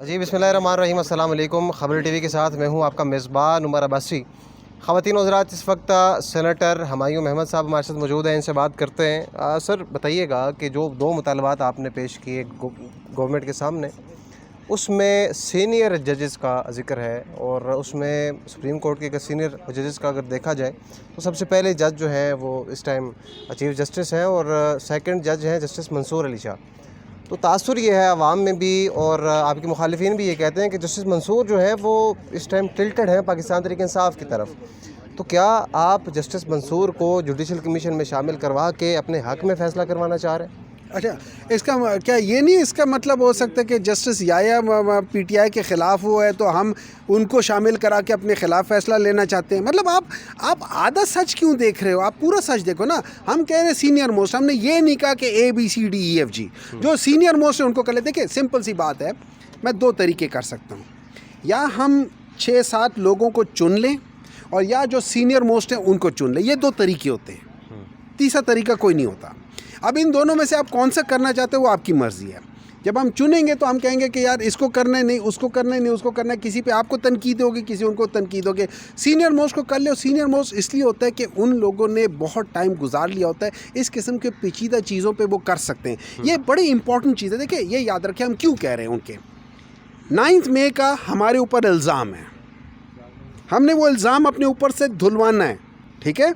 जी बिस्मिल्लाहिर्रहमानिर्रहीम। अस्सलाम वालेकुम। खबर टीवी के साथ मैं हूं आपका मेज़बान उमर अब्बासी। ख़वातीन हज़रात, इस वक्त सेनेटर हुमायूं अहमद साहब हमारे साथ मौजूद हैं, इनसे बात करते हैं। सर बताइएगा कि जो दो मुतालबात आपने पेश किए गवर्नमेंट के सामने, उसमें सीनियर जजेस का ज़िक्र है और उसमें सुप्रीम कोर्ट के सीनियर जजेस का अगर देखा जाए तो सबसे पहले जज जो है वो इस टाइम चीफ जस्टिस हैं और सेकंड जज हैं जस्टिस मंसूर अली शाह। तो तासुर ये है आवाम में भी और आपके मुखालिफिन भी ये कहते हैं कि जस्टिस मंसूर जो है वो इस टाइम टिल्टेड है पाकिस्तान तहरीक इंसाफ की तरफ। तो क्या आप जस्टिस मंसूर को जुडिशल कमीशन में शामिल करवा के अपने हक़ में फ़ैसला करवाना चाह रहे हैं? अच्छा, क्या ये नहीं इसका मतलब हो सकता है कि जस्टिस याया पीटीआई के ख़िलाफ़ हुआ है तो हम उनको शामिल करा के अपने ख़िलाफ़ फ़ैसला लेना चाहते हैं? मतलब आप आधा सच क्यों देख रहे हो? आप पूरा सच देखो ना। हम कह रहे हैं सीनियर मोस्ट, हमने ये नहीं कहा कि ABCDEFG। जो सीनियर मोस्ट है उनको कर ले। देखिए सिंपल सी बात है, मैं दो तरीके कर सकता हूँ, या हम 6-7 लोगों को चुन लें और या जो सीनियर मोस्ट हैं उनको चुन लें। ये दो तरीके होते हैं, तीसरा तरीका कोई नहीं होता। अब इन दोनों में से आप कौन सा करना चाहते हो वो आपकी मर्ज़ी है। जब हम चुनेंगे तो हम कहेंगे कि यार इसको करना है, नहीं उसको करना है, नहीं उसको करना है। किसी पे आपको तनकीद होगी, किसी उनको तनकीद होगी। सीनियर मोस्ट को कर ले। सीनियर मोस्ट इसलिए होता है कि उन लोगों ने बहुत टाइम गुजार लिया होता है, इस किस्म के पेचीदा चीज़ों पे वो कर सकते हैं। ये बड़ी इंपॉर्टेंट चीज़ है। देखिए ये याद रखें हम क्यों कह रहे हैं। उनके 9 मई का हमारे ऊपर इल्ज़ाम है, हमने वो इल्ज़ाम अपने ऊपर से धुलवाना है, ठीक है।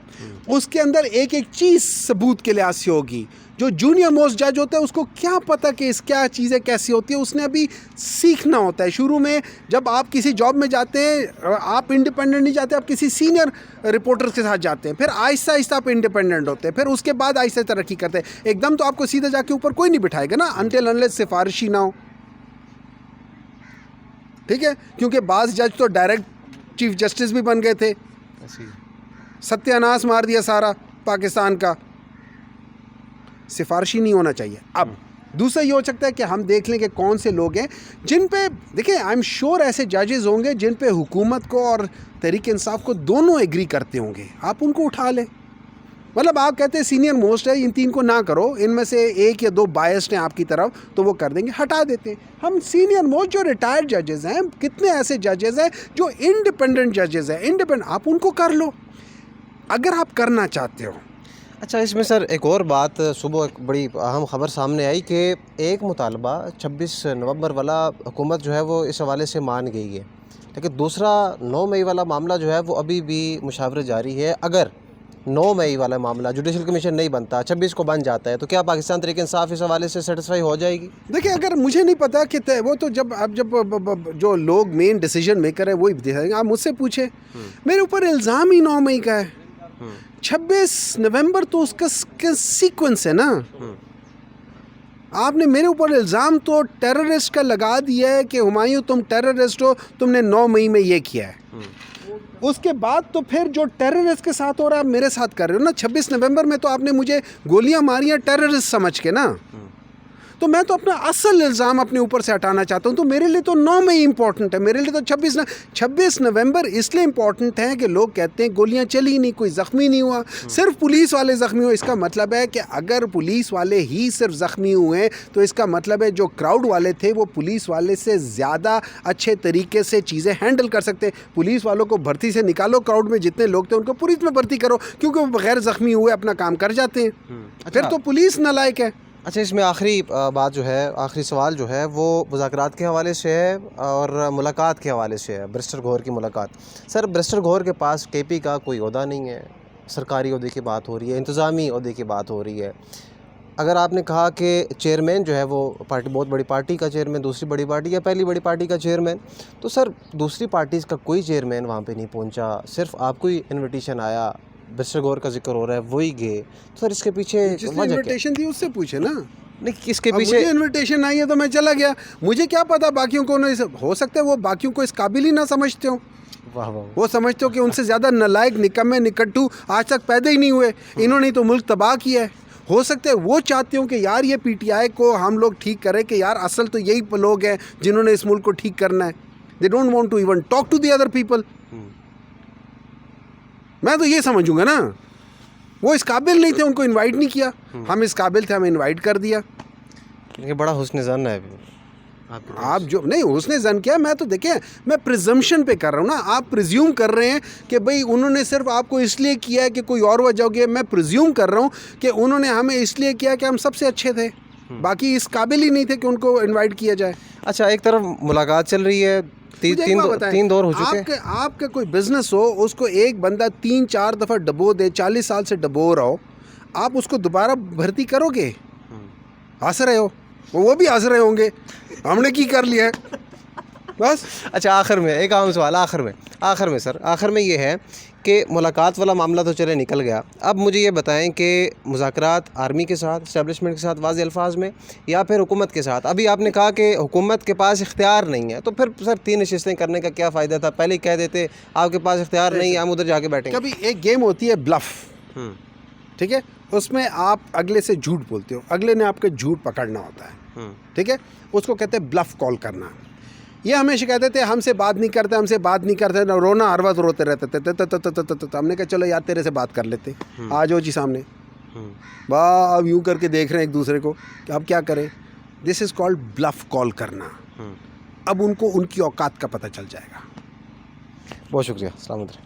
उसके अंदर एक एक चीज़ सबूत के लिहाज से होगी। जो जूनियर मोस्ट जज होता है उसको क्या पता कि इस क्या चीज़ें कैसी होती है, उसने अभी सीखना होता है। शुरू में जब आप किसी जॉब में जाते हैं आप इंडिपेंडेंट नहीं जाते, आप किसी सीनियर रिपोर्टर्स के साथ जाते हैं, फिर आहिस्ता आहिस्ता आप इंडिपेंडेंट होते हैं, फिर उसके बाद आहिस्ता तरक्की करते हैं। एकदम तो आपको सीधे जाके ऊपर कोई नहीं बिठाएगा ना, अनटिल अनलेस सिफारिशी ना हो, ठीक है। क्योंकि बाज़ जज तो डायरेक्ट चीफ जस्टिस भी बन गए थे, सत्यानाश मार दिया सारा पाकिस्तान का। सिफारिशी नहीं होना चाहिए। अब दूसरा ये हो सकता है कि हम देख लें कि कौन से लोग हैं जिन पे, देखिए आई एम श्योर ऐसे जजेस होंगे जिन पे हुकूमत को और तहरीक इंसाफ को दोनों एग्री करते होंगे, आप उनको उठा लें। मतलब आप कहते हैं सीनियर मोस्ट है, इन 3 को ना करो, इनमें से 1 या 2 बायस्ड हैं आपकी तरफ, तो वो कर देंगे, हटा देते हैं। हम सीनियर मोस्ट जो रिटायर्ड जजेस हैं, कितने ऐसे जजेस हैं जो इंडिपेंडेंट जजेस हैं, इंडिपेंडेंट, आप उनको कर लो अगर आप करना चाहते हो। अच्छा, इसमें सर एक और बात, सुबह एक बड़ी अहम ख़बर सामने आई कि एक मुतालबा 26 नवंबर वाला हुकूमत जो है वो इस हवाले से मान गई है, लेकिन दूसरा 9 मई वाला मामला जो है वो अभी भी मुशावरत जारी है। अगर 9 मई वाला मामला जुडिशल कमीशन नहीं बनता, 26 को बन जाता है, तो क्या पाकिस्तान तहरीक इंसाफ इस हवाले से सेटिस्फाई हो जाएगी? देखिए अगर मुझे नहीं पता कि वो तो जब जो लोग मेन डिसीजन मेकर है वही देखेंगे। आप मुझसे पूछे, मेरे ऊपर इल्ज़ाम ही 9 मई का है, 26 नवंबर तो उसका सीक्वेंस है ना। आपने मेरे ऊपर इल्ज़ाम तो टेररिस्ट का लगा दिया है कि हुमायूं तुम टेररिस्ट हो, तुमने 9 मई में ये किया है। उसके बाद तो फिर जो टेररिस्ट के साथ हो रहा है आप मेरे साथ कर रहे हो ना। 26 नवंबर में तो आपने मुझे गोलियां मारी हैं टेररिस्ट समझ के ना, तो मैं तो अपना असल इल्ज़ाम अपने ऊपर से हटाना चाहता हूँ। तो मेरे लिए तो 9 मई इंपॉर्टेंट है, मेरे लिए तो 26 नवंबर इसलिए इंपॉर्टेंट है कि लोग कहते हैं गोलियां चली नहीं, कोई ज़ख्मी नहीं हुआ, सिर्फ पुलिस वाले ज़ख्मी हुए। इसका मतलब है कि अगर पुलिस वाले ही सिर्फ ज़ख्मी हुए तो इसका मतलब है जो क्राउड वाले थे वो पुलिस वाले से ज़्यादा अच्छे तरीके से चीज़ें हैंडल कर सकते। पुलिस वालों को भर्ती से निकालो, क्राउड में जितने लोग थे उनको पुलिस में भर्ती करो, क्योंकि वो बगैर ज़ख्मी हुए अपना काम कर जाते हैं। फिर तो पुलिस नालायक है। अच्छा, इसमें आखिरी बात जो है, आखिरी सवाल जो है वो मुज़ाकरात के हवाले से है और मुलाकात के हवाले से है, बैरिस्टर गौहर की मुलाकात। सर बैरिस्टर गौहर के पास KP का कोई ओहदा नहीं है, सरकारी ओहदे की बात हो रही है, इंतज़ामी ओहदे की बात हो रही है। अगर आपने कहा कि चेयरमैन जो है वो पार्टी, बहुत बड़ी पार्टी का चेयरमैन, दूसरी बड़ी पार्टी या पहली बड़ी पार्टी का चेयरमैन, तो सर दूसरी पार्टीज़ का कोई चेयरमैन वहाँ पे नहीं पहुँचा, सिर्फ आपको ही इन्विटेशन आया, बैरिस्टर गौहर का जिक्र हो रहा है, वही गए। तो सर इसके पीछे जिसने इन्विटेशन दी उससे पूछे ना। नहीं, किसके पीछे? मुझे इन्विटेशन आई है तो मैं चला गया, मुझे क्या पता बाकियों को नहीं। हो सकता है वो बाकियों को इस काबिल ही ना समझते हो। वाह वाह। वो समझते हो कि उनसे ज़्यादा नालायक, निकम्मे, निकट्टू आज तक पैदा ही नहीं हुए, इन्होंने तो मुल्क तबाह किया है। हो सकता है वो चाहते हो कि यार ये PTI को हम लोग ठीक करें, कि यार असल तो यही लोग हैं जिन्होंने इस मुल्क को ठीक करना है। They don't want to even talk to the other people. मैं तो ये समझूंगा ना, वो इस काबिल नहीं थे, उनको इनवाइट नहीं किया, हम इस काबिल थे, हमें इनवाइट कर दिया। ये बड़ा हुस्न ज़न है। आप जो नहीं उसने जन किया, मैं तो देखें मैं प्रिजम्पशन पे कर रहा हूँ ना, आप प्रिज्यूम कर रहे हैं कि भाई उन्होंने सिर्फ आपको इसलिए किया है कि कोई और वजह होगी। मैं प्रिज्यूम कर रहा हूँ कि उन्होंने हमें इसलिए किया कि हम सबसे अच्छे थे, बाकी इस काबिल ही नहीं थे कि उनको इनवाइट किया जाए। अच्छा, एक तरफ मुलाकात चल रही है, तीन दौर हो चुके हैं। आपका कोई बिजनेस हो, उसको एक बंदा 3-4 दफ़ा डबो दे, 40 साल से डबो रहा हो, आप उसको दोबारा भर्ती करोगे? हंस रहे हो, वो भी हंस रहे होंगे, हमने की कर लिया है बस। अच्छा, आखिर में एक आम सवाल, आखिर में सर, आखिर में ये है कि मुलाकात वाला मामला तो चले निकल गया। अब मुझे ये बताएं कि मुज़ाकरात आर्मी के साथ, इस्टेब्लिशमेंट के साथ वाज़ेह अल्फाज में, या फिर हुकूमत के साथ? अभी आपने कहा कि हुकूमत के पास इख्तियार नहीं है, तो फिर सर 3 नशिस्तें करने का क्या फ़ायदा था? पहले ही कह देते आपके पास इख्तियार नहीं है, हम उधर जाके बैठेंगे। कभी एक गेम होती है ब्लफ, ठीक है, उसमें आप अगले से झूठ बोलते हो, अगले ने आपके झूठ पकड़ना होता है, ठीक है, उसको कहते हैं ब्लफ कॉल करना। ये हमेशा कहते थे हमसे बात नहीं करते, ना रोना, हर वक्त रोते रहते थे। हमने कहा चलो यार तेरे से बात कर लेते, आ जाओ जी सामने। वाह, अब यूँ करके देख रहे हैं एक दूसरे को कि अब क्या करें। This is called bluff call करना। अब उनको उनकी औकात का पता चल जाएगा। बहुत शुक्रिया, अस्सलाम वालेकुम।